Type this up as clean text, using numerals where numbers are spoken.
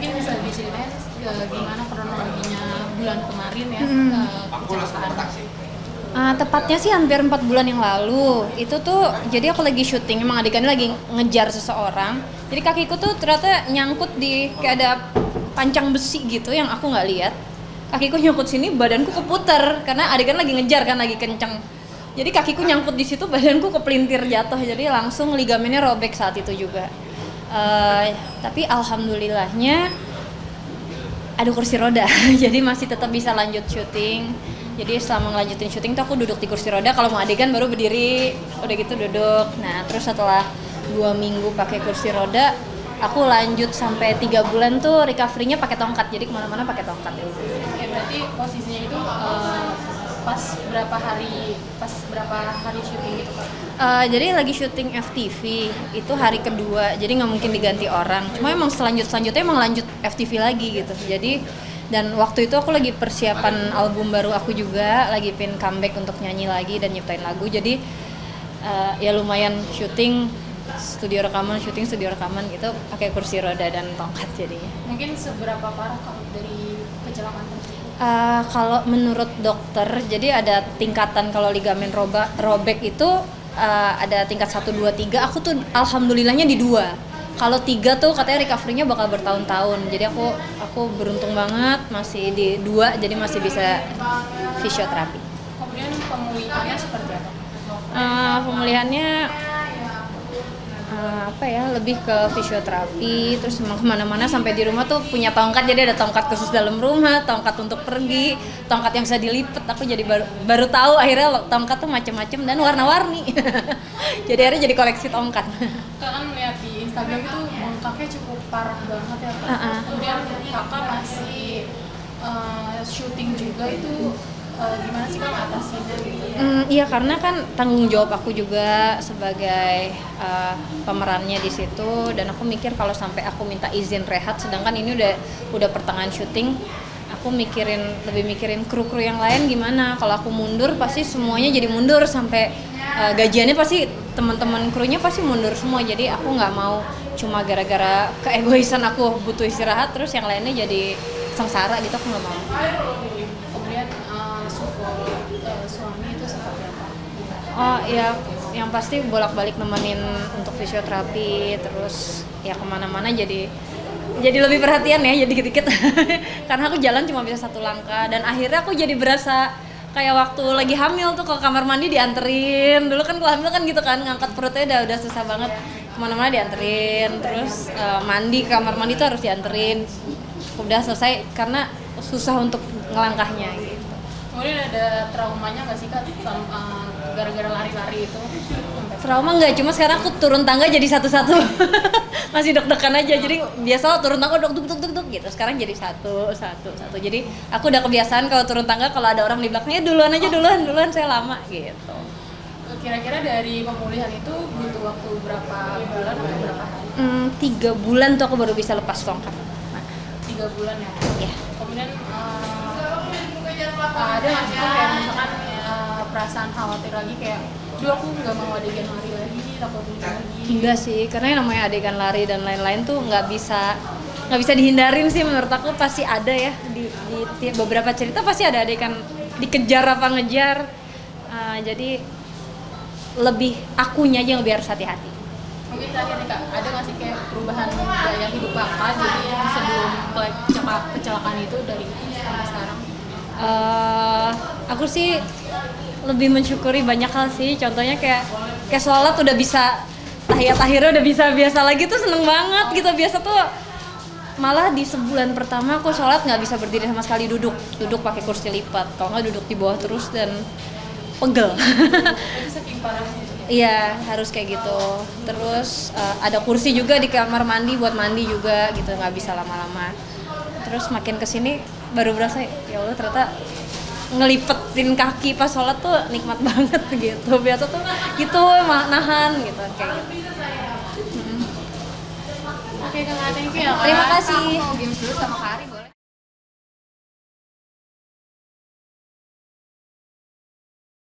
Mungkin bisa diceritain gimana kronologinya bulan kemarin ya kecelakaan. Tepatnya sih hampir 4 bulan yang lalu. Itu tuh jadi aku lagi syuting, emang adegannya lagi ngejar seseorang. Jadi kakiku tuh ternyata nyangkut di kayak ada pancang besi gitu yang aku nggak lihat. Kakiku nyangkut sini, badanku keputar karena adegan lagi ngejar kan, lagi kenceng. Jadi kakiku nyangkut di situ, badanku kepelintir jatuh. Jadi langsung ligamennya robek saat itu juga. Tapi alhamdulillahnya ada kursi roda. Jadi masih tetap bisa lanjut syuting. Jadi selama ngelanjutin syuting tuh aku duduk di kursi roda, kalau mau adegan baru berdiri, udah gitu duduk. Nah terus setelah 2 minggu pakai kursi roda, aku lanjut sampai 3 bulan tuh recovery-nya pakai tongkat, jadi kemana-mana pakai tongkat ya. Ya berarti posisinya itu pas berapa hari syuting gitu Kak? Jadi lagi syuting FTV, itu hari kedua, jadi nggak mungkin diganti orang. Cuma emang selanjutnya emang lanjut FTV lagi gitu. Jadi dan waktu itu aku lagi persiapan album baru aku juga, lagi pengen comeback untuk nyanyi lagi dan nyiptain lagu. Jadi ya lumayan syuting studio rekaman gitu pakai kursi roda dan tongkat jadinya. Mungkin seberapa parah kalau dari kecelakaan tersebut? Kalau menurut dokter, jadi ada tingkatan kalau ligamen robek itu ada tingkat 1, 2, 3. Aku tuh alhamdulillahnya di 2. Kalau 3 tuh katanya recovery-nya bakal bertahun-tahun. Jadi aku beruntung banget masih di 2, jadi masih bisa fisioterapi. Kemudian pemulihannya seperti apa? Pemulihannya lebih ke fisioterapi, terus emang kemana-mana sampai di rumah tuh punya tongkat, jadi ada tongkat khusus dalam rumah, tongkat untuk pergi, tongkat yang bisa dilipet. Aku jadi baru tahu akhirnya tongkat tuh macam-macam dan warna-warni. Jadi akhirnya jadi koleksi tongkat. Kakak kan lihat di Instagram itu bengkaknya cukup parah banget ya Kak. Kemudian kakak masih syuting juga itu gimana sih Kak ngatasinnya? Iya, karena kan tanggung jawab aku juga sebagai pemerannya di situ, dan aku mikir kalau sampai aku minta izin rehat, sedangkan ini udah pertengahan syuting, aku lebih mikirin kru-kru yang lain gimana. Kalau aku mundur pasti semuanya jadi mundur, sampai gajiannya pasti teman-teman krunya pasti mundur semua. Jadi aku nggak mau cuma gara-gara keegoisan aku butuh istirahat terus yang lainnya jadi sengsara gitu, aku nggak mau. Kemudian suami itu seperti apa? Oh ya, yang pasti bolak-balik nemenin untuk fisioterapi, terus ya kemana-mana jadi lebih perhatian ya, jadi dikit-dikit. Karena aku jalan cuma bisa 1 langkah, dan akhirnya aku jadi berasa kayak waktu lagi hamil tuh ke kamar mandi dianterin. Dulu kan kalau hamil kan gitu kan, ngangkat perutnya udah susah banget, kemana-mana dianterin, terus mandi ke kamar mandi tuh harus dianterin. Udah selesai karena susah untuk ngelangkahnya gitu. Kemudian ada traumanya nggak sih Kak gara-gara lari-lari itu? Trauma nggak, cuma sekarang aku turun tangga jadi satu-satu. Masih deg-degan aja, jadi biasa turun tangga duk gitu, sekarang jadi satu. Jadi aku udah kebiasaan kalau turun tangga kalau ada orang di belakangnya duluan saya lama gitu. Kira-kira dari pemulihan itu butuh waktu berapa bulan atau berapa hari? 3 bulan tuh aku baru bisa lepas tongkat. 3 bulan ya? Iya. Kemudian ada nggak sih kayak misalkan perasaan khawatir lagi kayak aku nggak mau adegan lari lagi, takut lagi? Enggak sih, karena yang namanya adegan lari dan lain-lain tuh nggak bisa dihindarin sih, menurut aku pasti ada ya di beberapa cerita pasti ada adegan dikejar apa ngejar. Jadi lebih akunya aja yang lebih harus hati-hati. Mungkin terakhir nih Kak, ada nggak sih kayak perubahan gaya hidup Kakak jadi sebelum kecelakaan itu dari sampai sekarang? Aku sih lebih mensyukuri banyak hal sih. Contohnya kayak sholat udah bisa, tahiyat-tahirnya udah bisa biasa lagi tuh, seneng banget gitu. Biasa tuh malah di sebulan pertama aku sholat nggak bisa berdiri sama sekali, duduk pakai kursi lipat, kalau nggak duduk di bawah terus dan pegel. Jadi saking parahnya. Iya, harus kayak gitu. Terus ada kursi juga di kamar mandi buat mandi juga gitu, nggak bisa lama-lama. Terus makin kesini baru berasa, ya Allah ternyata ngelipetin kaki pas sholat tuh nikmat banget gitu. Biasa tuh gitu nahan gitu kayak gitu. Oke Kak, thank you ya Kak. Terima kasih. Aku mau games dulu sama Kak Arin.